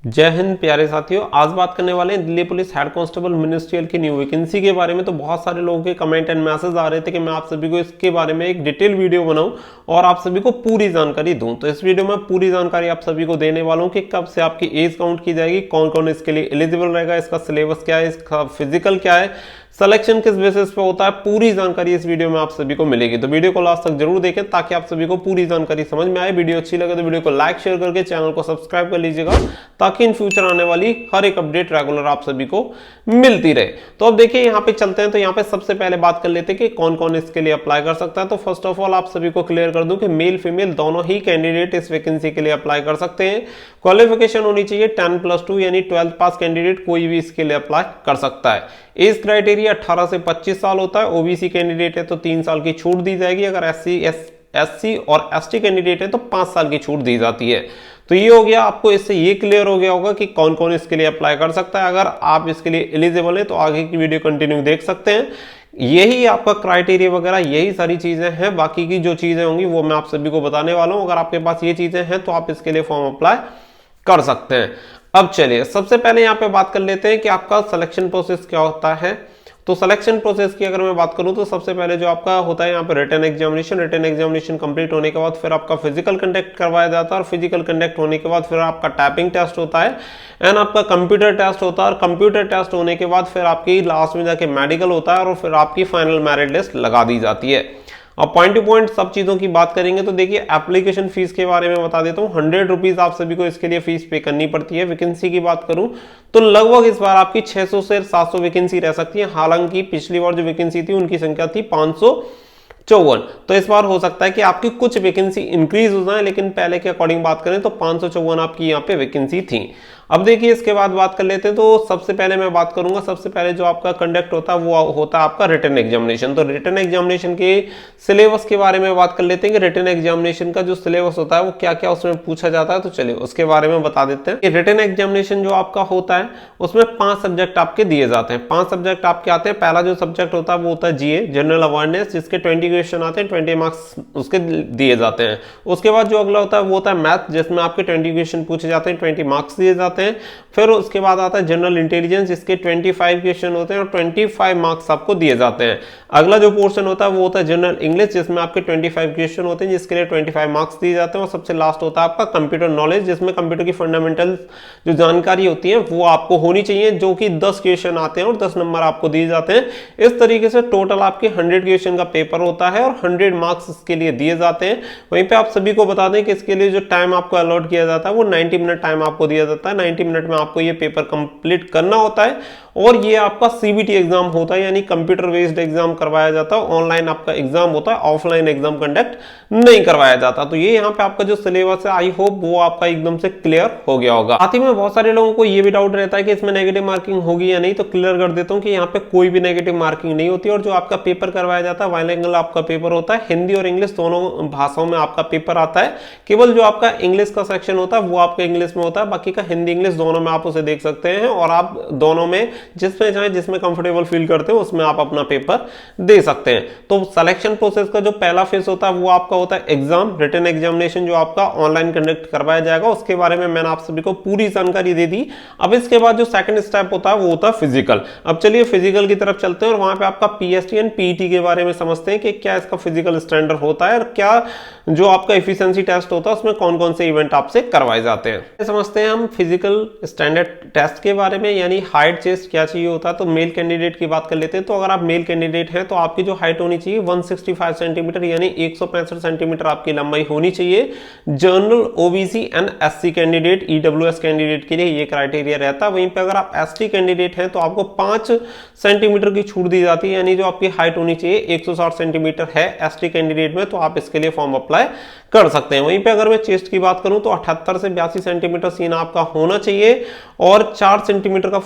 जय हिंद प्यारे साथियों। आज बात करने वाले हैं Delhi police head constable ministerial की न्यू वैकेंसी के बारे में। तो बहुत सारे लोगों के कमेंट एंड मैसेज आ रहे थे कि मैं आप सभी को इसके बारे में एक डिटेल वीडियो बनाऊं और आप सभी को पूरी जानकारी दूं। तो इस वीडियो में पूरी जानकारी आप सभी को देने वाला हूं कि कब से आपकी एज काउंट की जाएगी, कौन कौन इसके लिए एलिजिबल रहेगा, इसका सिलेबस क्या है, इसका फिजिकल क्या है, सिलेक्शन किस बेसिस पे होता है, पूरी जानकारी इस वीडियो में आप सभी को मिलेगी। तो वीडियो को लास्ट तक जरूर देखें ताकि आप सभी को पूरी जानकारी समझ में आए। वीडियो अच्छी लगे तो वीडियो को लाइक शेयर करके चैनल को सब्सक्राइब कर लीजिएगा ताकि इन फ्यूचर आने वाली हर एक अपडेट रेगुलर आप सभी को मिलती रहे। तो अब देखिए यहाँ पे चलते हैं। तो यहाँ पे सबसे पहले बात कर लेते हैं कि कौन कौन इसके लिए अप्लाई कर सकता है। तो फर्स्ट ऑफ ऑल आप सभी को क्लियर कर दूं कि मेल फीमेल दोनों ही कैंडिडेट इस वैकेंसी के लिए अप्लाई कर सकते हैं। क्वालिफिकेशन होनी चाहिए 10+2 यानी 12th पास कैंडिडेट कोई भी इसके लिए अप्लाई कर सकता है। एज क्राइटेरिया 18 से 25 साल होता है। ओबीसी कैंडिडेट है तो 3 साल की छूट दी जाएगी। अगर एससी और एसटी कैंडिडेट है तो 5 साल की छूट दी जाती है। तो ये हो गया, आपको इससे ये क्लियर हो गया होगा कि कौन कौन इसके लिए अप्लाई कर सकता है। अगर आप इसके लिए एलिजिबल है तो आगे की वीडियो कंटिन्यू देख सकते हैं। यही आपका क्राइटेरिया वगैरह यही सारी चीजें हैं। बाकी की जो चीजें होंगी वो मैं आप सभी को बताने वाला हूं। अगर आपके पास ये चीजें हैं तो आप इसके लिए फॉर्म अप्लाई कर सकते हैं। अब चलिए सबसे पहले यहाँ पे बात कर लेते हैं कि आपका सिलेक्शन प्रोसेस क्या होता है। तो सिलेक्शन प्रोसेस की अगर मैं बात करूं तो सबसे पहले जो आपका होता है यहाँ पे रिटन एग्जामिनेशन कंप्लीट होने के बाद फिर आपका फिजिकल कंडक्ट करवाया जाता है और फिजिकल कंडक्ट होने के बाद फिर आपका टाइपिंग टेस्ट होता है एंड आपका कंप्यूटर टेस्ट होता है। और कंप्यूटर टेस्ट होने के बाद फिर आपकी लास्ट में जाके मेडिकल होता है और फिर आपकी फाइनल मेरिट लिस्ट लगा दी जाती है। अब पॉइंट टू पॉइंट सब चीजों की बात करेंगे तो देखिए एप्लीकेशन फीस के बारे में बता देता हूँ। 100 रुपीज आप सभी को इसके लिए फीस पे करनी पड़ती है। वैकेंसी की बात करूं तो लगभग इस बार आपकी 600 से 700 वैकेंसी रह सकती है। हालांकि पिछली बार जो वैकेंसी थी उनकी संख्या थी 554। तो इस बार हो सकता है कि आपकी कुछ वैकेंसी इंक्रीज हो जाए, लेकिन पहले के अकॉर्डिंग बात करें तो 554 आपकी यहाँ पे वैकेंसी थी। अब देखिए इसके बाद बात कर लेते हैं। तो सबसे पहले मैं बात करूंगा, सबसे पहले जो आपका कंडक्ट होता है वो होता है आपका रिटन एग्जामिनेशन। तो रिटन एग्जामिनेशन के सिलेबस के बारे में बात कर लेते हैं कि रिटन एग्जामिनेशन का जो सिलेबस होता है वो क्या क्या उसमें पूछा जाता है। तो चलिए उसके बारे में बता देते हैं। रिटन एग्जामिनेशन जो आपका होता है उसमें 5 सब्जेक्ट आपके दिए जाते हैं। 5 सब्जेक्ट आपके आते हैं। पहला जो सब्जेक्ट होता है वो होता है जीए जनरल अवेयरनेस, जिसके 20 क्वेश्चन आते हैं, 20 मार्क्स उसके दिए जाते हैं। उसके बाद जो अगला होता है वो होता है मैथ, जिसमें आपके 20 क्वेश्चन पूछे जाते हैं, 20 मार्क्स दिए जाते हैं। फिर उसके बाद आता है जनरल इंटेलिजेंस, जिसके 25 क्वेश्चन होते हैं और 25 मार्क्स आपको दिए जाते हैं। अगला जो पोर्शन होता है वो होता है जनरल इंग्लिश, जिसमें आपके 25 क्वेश्चन होते हैं, जिसके लिए 25 मार्क्स दिए जाते हैं। और सबसे लास्ट होता है आपका कंप्यूटर नॉलेज, जिसमें कंप्यूटर की फंडामेंटल जो जानकारी होती है वो आपको होनी चाहिए, जो कि 10 क्वेश्चन आते हैं और 10 नंबर आपको दिए जाते हैं। इस तरीके से टोटल आपके 100 क्वेश्चन का पेपर होता है और 100 मार्क्स इसके लिए दिए जाते हैं। वहीं पे आप सभी को बता दें कि इसके लिए जो टाइम आपको अलॉट किया जाता है वो 90 मिनट टाइम आपको दिया जाता है। 90 मिनट में आपको ये पेपर कंप्लीट करना होता है। और ये आपका सीबीटी एग्जाम होता है, यानी कंप्यूटर बेस्ड एग्जाम करवाया जाता है। ऑनलाइन आपका एग्जाम होता है, ऑफलाइन एग्जाम कंडक्ट नहीं करवाया जाता। तो ये यहाँ पे आपका जो सिलेबस है आई होप वो आपका एकदम से क्लियर हो गया होगा। साथ ही में बहुत सारे लोगों को ये भी डाउट रहता है कि इसमें नेगेटिव मार्किंग होगी या नहीं। तो क्लियर कर देता हूँ कि यहाँ पे कोई भी नेगेटिव मार्किंग नहीं होती। और जो आपका पेपर करवाया जाता है बाइलिंगुअल आपका पेपर होता है, हिंदी और इंग्लिश दोनों भाषाओं में आपका पेपर आता है। केवल जो आपका इंग्लिश का सेक्शन होता है वो आपका इंग्लिश में होता है, बाकी का हिंदी इंग्लिश दोनों में आप उसे देख सकते हैं। और आप दोनों में जिसमें चाहे जिसमें कंफर्टेबल फील करते हो उसमें आप अपना पेपर दे सकते हैं। तो सिलेक्शन प्रोसेस का जो पहला फेज होता है वो आपका होता है एग्जाम, रिटन एग्जामिनेशन, जो आपका ऑनलाइन कंडक्ट करवाया जाएगा। उसके बारे में मैंने आप सभी को पूरी जानकारी दे दी। अब इसके बाद जो सेकंड स्टेप होता है वो होता है फिजिकल। अब चलिए फिजिकल की तरफ चलते हैं और वहां पे आपका पीएसटी एंड पीईटी के बारे में समझते हैं कि क्या इसका फिजिकल स्टैंडर्ड होता है और क्या जो आपका एफिशिएंसी टेस्ट होता है उसमें कौन कौन से इवेंट आपसे करवाए जाते हैं। समझते हैं हम फिजिकल स्टैंडर्ड टेस्ट के बारे में, यानी हाइट चेस्ट क्या चाहिए होता है। तो मेल कैंडिडेट की बात कर लेते हैं। तो अगर आप मेल कैंडिडेट हैं तो आपकी जो हाइट होनी चाहिए 165 सेंटीमीटर यानी 165 सेंटीमीटर आपकी लंबाई होनी चाहिए। General OBC and SC candidate, EWS candidate के लिए ये क्राइटेरिया रहता है। वहीं पे अगर आप एसटी कैंडिडेट हैं तो आपको 5 सेंटीमीटर की छूट दी जाती है, यानी जो आपकी हाइट होनी चाहिए 160 सेंटीमीटर है एसटी कैंडिडेट में, तो आप इसके लिए फॉर्म अप्लाई कर सकते हैं। वहीं पे अगर मैं चेस्ट की बात करूं तो 78 से 82 सेंटीमीटर सीना आपका होना चाहिए और 4 सेंटीमीटर का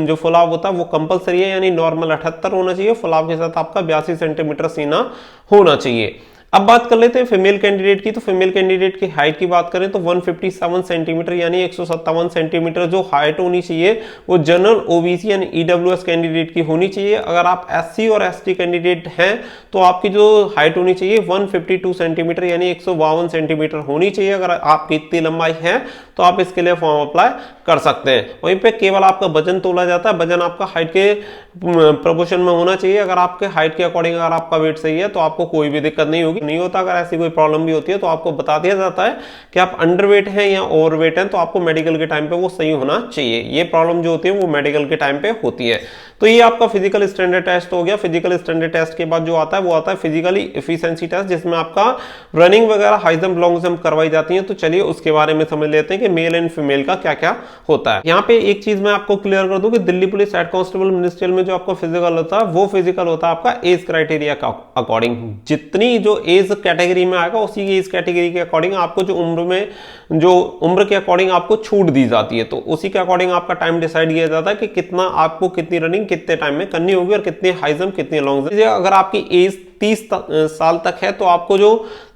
जो फुलाव होता है वो कंपलसरी है, यानी नॉर्मल 78 होना चाहिए, फुलाव के साथ आपका 82 सेंटीमीटर सीना होना चाहिए। अब बात कर लेते हैं फीमेल कैंडिडेट की। तो फीमेल कैंडिडेट की हाइट की बात करें तो 157 सेंटीमीटर यानी 157 सेंटीमीटर जो हाइट होनी चाहिए वो general OBC and EWS candidate की होनी चाहिए। अगर आप एससी और एसटी कैंडिडेट हैं तो आपकी जो हाइट होनी चाहिए 152 सेंटीमीटर यानी 152 सेंटीमीटर होनी चाहिए। अगर आपकी इतनी लंबाई है तो आप इसके लिए फॉर्म अप्लाई कर सकते हैं। वहीं पे केवल आपका वजन तोला जाता है, वजन आपका हाइट के प्रोपोर्शन में होना चाहिए। अगर आपके हाइट के अकॉर्डिंग अगर आपका वेट सही है तो आपको कोई भी दिक्कत नहीं होगी, नहीं होता। अगर ऐसी कोई प्रॉब्लम भी होती है तो आपको बता दिया जाता है कि आप अंडरवेट हैं या ओवरवेट हैं, तो आपको मेडिकल के टाइम पे वो सही होना चाहिए। ये प्रॉब्लम जो होती है वो मेडिकल के टाइम पे होती है। तो ये आपका फिजिकल स्टैंडर्ड टेस्ट हो गया। फिजिकल स्टैंडर्ड टेस्ट के बाद जो आता है वो आता है फिजिकली एफिशिएंसी टेस्ट, जिसमें आपका रनिंग वगैरह हाई जंप लॉन्ग जंप करवाई जाती है। तो चलिए उसके बारे में समझ लेते हैं कि मेल एंड फीमेल का क्या क्या होता है। यहाँ पे एक चीज मैं आपको क्लियर कर दूं कि Delhi police head constable ministerial में जो आपका फिजिकल होता है वो फिजिकल होता है आपका एज क्राइटेरिया का अकॉर्डिंग। जितनी जो एज कैटेगरी में आएगा उसी एज कैटेगरी के अकॉर्डिंग आपको जो उम्र के अकॉर्डिंग आपको छूट दी जाती है। तो उसी के अकॉर्डिंग आपका टाइम डिसाइड किया जाता है कि कितना आपको कितनी रनिंग कितने टाइम में करनी होगी और कितने हाई जंप कितने लॉन्ग जंप। अगर आपकी एज 30 साल तक है तो आपको जो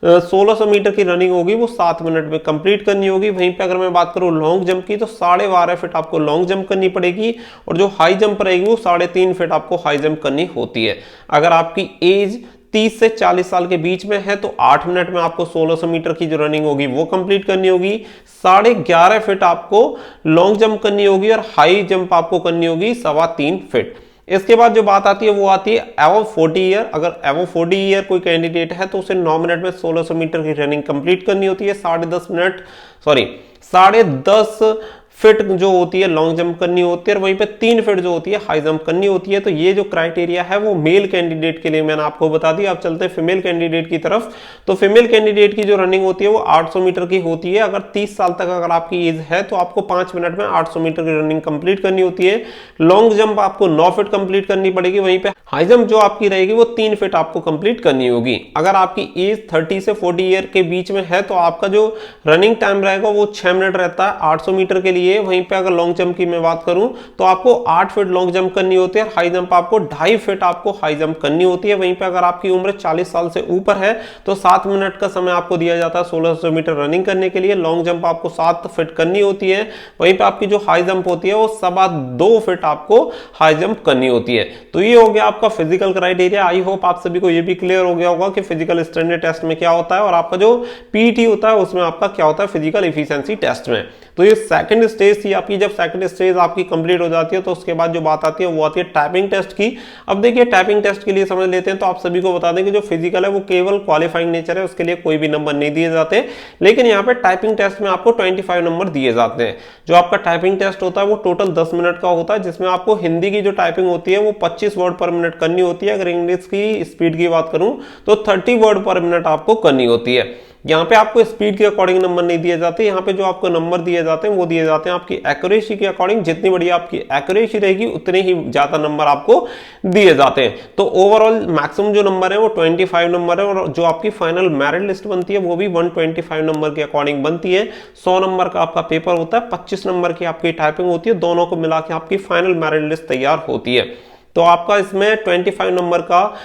1600 मीटर की रनिंग होगी वो 7 मिनट में कंप्लीट करनी होगी। वहीं पे अगर मैं बात करूं लॉन्ग जंप की तो 12.5 फीट आपको लॉन्ग जंप करनी पड़ेगी और जो हाई जंप रहेगी वो 3.5 फीट आपको हाई जंप करनी होती है। अगर आपकी एज 30 से 40 साल के बीच में है तो 8 मिनट में आपको 1600 मीटर की जो रनिंग होगी वो कंप्लीट करनी होगी। 11.5 फीट आपको लॉन्ग जंप करनी होगी और हाई जंप आपको करनी होगी 3.25 फीट। इसके बाद जो बात आती है वो आती है एवो 40 ईयर। अगर एवो 40 ईयर कोई कैंडिडेट है तो उसे 9 मिनट में 1600 मीटर की रनिंग कंप्लीट करनी होती है। 10.5 फीट जो होती है लॉन्ग जंप करनी होती है और वहीं पे 3 फीट जो होती है हाई जंप करनी होती है। तो ये जो क्राइटेरिया है वो मेल कैंडिडेट के लिए मैंने आपको बता दिया। अब चलते हैं फीमेल कैंडिडेट की तरफ। तो फीमेल कैंडिडेट की जो रनिंग होती है वो 800 मीटर की होती है। अगर 30 साल तक अगर आपकी एज है तो आपको 5 मिनट में 800 मीटर की रनिंग कंप्लीट करनी होती है। लॉन्ग जंप आपको 9 फीट कंप्लीट करनी पड़ेगी। वहीं पे हाई जंप जो आपकी रहेगी वो 3 फीट आपको कंप्लीट करनी होगी। अगर आपकी एज 30 से 40 ईयर के बीच में है तो आपका जो रनिंग टाइम रहेगा वो 6 मिनट रहता है 800 मीटर के लिए। वहीं पे अगर लॉन्ग जंप की मैं बात करूं तो आपको 8 फीट लॉन्ग जंप करनी होती है। हाई जंप आपको 2.5 फीट आपको हाई जंप करनी होती है। वहीं पे अगर आपकी उम्र 40 साल से ऊपर है तो 7 मिनट का समय आपको दिया जाता है 1600 मीटर रनिंग करने के लिए। लॉन्ग जंप आपको 7 फीट करनी होती है। वहीं पे आपकी जो हाई जंप होती है वो 2.25 फीट आपको हाई जंप करनी होती है। तो ये हो गया आपका फिजिकल क्राइटेरिया। आई होप आप सभी को ये भी क्लियर हो गया होगा कि फिजिकल स्टैंडर्ड टेस्ट में क्या होता है और आपका जो पीटी होता है उसमें आपका क्या होता है फिजिकल एफिशिएंसी टेस्ट में। तो ये सेकंड स्टेज थी आपकी। जब सेकंड स्टेज आपकी कंप्लीट हो जाती है तो उसके बाद जो बात आती है वो आती है टाइपिंग टेस्ट की। अब देखिए टाइपिंग टेस्ट के लिए समझ लेते हैं। तो आप सभी को बता दें कि जो फिजिकल है वो केवल क्वालिफाइंग नेचर है, उसके लिए कोई भी नंबर नहीं दिए जाते। लेकिन यहाँ पे टाइपिंग टेस्ट में आपको 25 नंबर दिए जाते हैं। जो आपका टाइपिंग टेस्ट होता है वो टोटल 10 मिनट का होता है, जिसमें आपको हिंदी की जो टाइपिंग होती है वो 25 वर्ड पर मिनट करनी होती है। अगर इंग्लिश की स्पीड की बात करूं तो 30 वर्ड पर मिनट आपको करनी होती है। यहाँ पे आपको स्पीड के अकॉर्डिंग नंबर नहीं दिए जाते। यहाँ पे जो आपको नंबर दिए जाते हैं वो दिए जाते हैं आपकी एक्यूरेसी के अकॉर्डिंग। जितनी बड़ी आपकी एक्यूरेसी रहेगी उतने ही ज्यादा नंबर आपको दिए जाते हैं। तो ओवरऑल मैक्सिमम जो नंबर है वो 25 नंबर है और जो आपकी फाइनल मेरिट लिस्ट बनती है वो भी 125 नंबर के अकॉर्डिंग बनती है। 100 नंबर का आपका पेपर होता है, 25 नंबर की आपकी टाइपिंग होती है। दोनों को मिला के आपकी फाइनल मेरिट लिस्ट तैयार होती है। तो आपका इसमें 25 नंबर का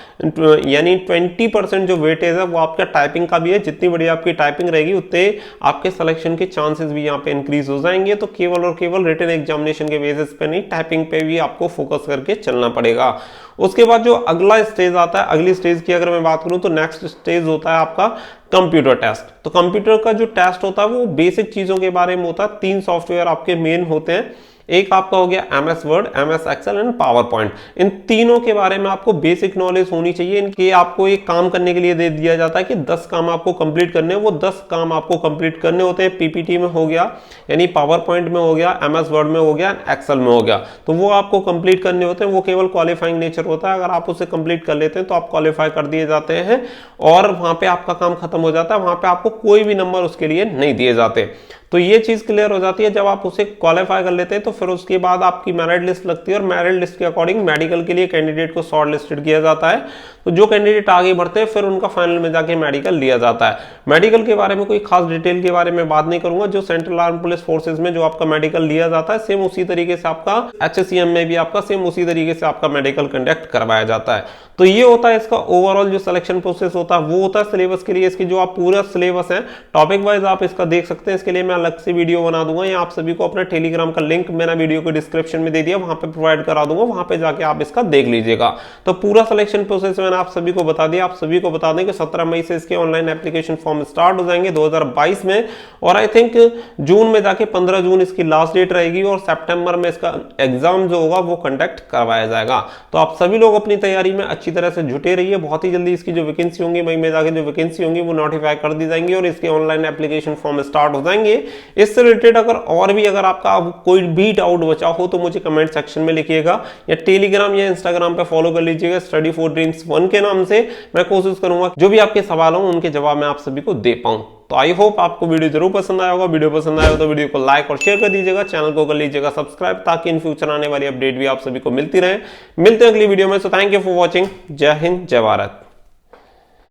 यानी 20% जो वेटेज है वो आपका टाइपिंग का भी है। जितनी बड़ी आपकी टाइपिंग रहेगी उतने आपके सिलेक्शन के चांसेस भी यहाँ पे इंक्रीज हो जाएंगे। तो केवल और केवल रिटन एग्जामिनेशन के बेसिस पे नहीं, टाइपिंग पे भी आपको फोकस करके चलना पड़ेगा। उसके बाद जो अगला स्टेज आता है, अगली स्टेज की अगर मैं बात करूं तो नेक्स्ट स्टेज होता है आपका कंप्यूटर टेस्ट। तो कंप्यूटर का जो टेस्ट होता है वो बेसिक चीजों के बारे में होता है। 3 सॉफ्टवेयर आपके मेन होते हैं। एक आपका हो गया MS Word, MS Excel and PowerPoint. इन तीनों के बारे में आपको बेसिक नॉलेज होनी चाहिए। इनके आपको एक काम करने के लिए दे दिया जाता है कि 10 काम आपको कंप्लीट करने हैं। वो 10 काम आपको कंप्लीट करने होते हैं। PPT में हो गया, यानी पावर पॉइंट में हो गया, MS वर्ड में हो गया, एक्सेल में हो गया। तो वो आपको कंप्लीट करने होते हैं। वो केवल क्वालिफाइंग नेचर होता है। अगर आप उसे कंप्लीट कर लेते हैं तो आप क्वालिफाई कर दिए जाते हैं और वहां पे आपका काम खत्म हो जाता है। वहां पे आपको कोई भी नंबर उसके लिए नहीं दिए जाते। तो ये चीज क्लियर हो जाती है। जब आप उसे क्वालिफाई कर लेते हैं तो फिर उसके बाद आपकी मेरिट लिस्ट लगती है और मेरिट लिस्ट के अकॉर्डिंग मेडिकल के लिए कैंडिडेट को शॉर्ट लिस्टेड किया जाता है। तो जो कैंडिडेट आगे बढ़ते हैं फिर उनका फाइनल में जाके मेडिकल लिया जाता है। मेडिकल के बारे में कोई खास डिटेल के बारे में बात नहीं करूंगा। जो सेंट्रल आर्म पुलिस फोर्सेज में जो आपका मेडिकल लिया जाता है सेम उसी तरीके से आपका HSCM में भी आपका सेम उसी तरीके से आपका मेडिकल कंडक्ट करवाया जाता है। तो ये होता है इसका ओवरऑल जो सिलेक्शन प्रोसेस होता है वो होता है। सिलेबस के लिए इसकी जो आप पूरा सिलेबस है टॉपिक वाइज आप इसका देख सकते हैं। इसके लिए मैं अलग से वीडियो बना दूंगा, या आप सभी को अपना टेलीग्राम का लिंक मैंने वीडियो के डिस्क्रिप्शन में दे दिया, वहां पे प्रोवाइड करा दूंगा, वहां पे जाके आप इसका देख लीजिएगा। तो पूरा सिलेक्शन प्रोसेस मैंने आप सभी को बता दिया। आप सभी को बता दें कि 17 मई से इसके ऑनलाइन एप्लीकेशन फॉर्म स्टार्ट हो जाएंगे 2022 में, और आई थिंक जून में जाके 15 जून इसकी लास्ट डेट रहेगी, और सितंबर में इसका एग्जाम जो होगा वो कंडक्ट करवाया जाएगा। तो आप सभी लोग अपनी तैयारी में अच्छी तरह से जुटे रहिए। बहुत ही जल्दी इसकी जो वैकेंसी होंगी, मई में जाके जो वैकेंसी होंगी वो नोटिफाई कर दी जाएंगी, और इसके ऑनलाइन एप्लीकेशन फॉर्म स्टार्ट हो जाएंगे। इससे रिलेटेड अगर आपका कोई भी डाउट बचा हो तो मुझे कमेंट सेक्शन में लिखिएगा, या टेलीग्राम या इंस्टाग्राम पे फॉलो कर लीजिएगा स्टडी फॉर ड्रीम्स 1 के नाम से। मैं कोशिश करूंगा जो भी आपके सवाल हो उनके जवाब मैं आप सभी को दे पाऊं। तो आई होप आपको वीडियो जरूर पसंद आया होगा। वीडियो पसंद आया हो तो वीडियो को लाइक और शेयर कर दीजिएगा, चैनल को कर लीजिएगा सब्सक्राइब, ताकि इन फ्यूचर आने वाली अपडेट भी आप सभी को मिलती रहे। मिलते हैं अगली वीडियो में। So thank you for watching. जय हिंद, जय भारत।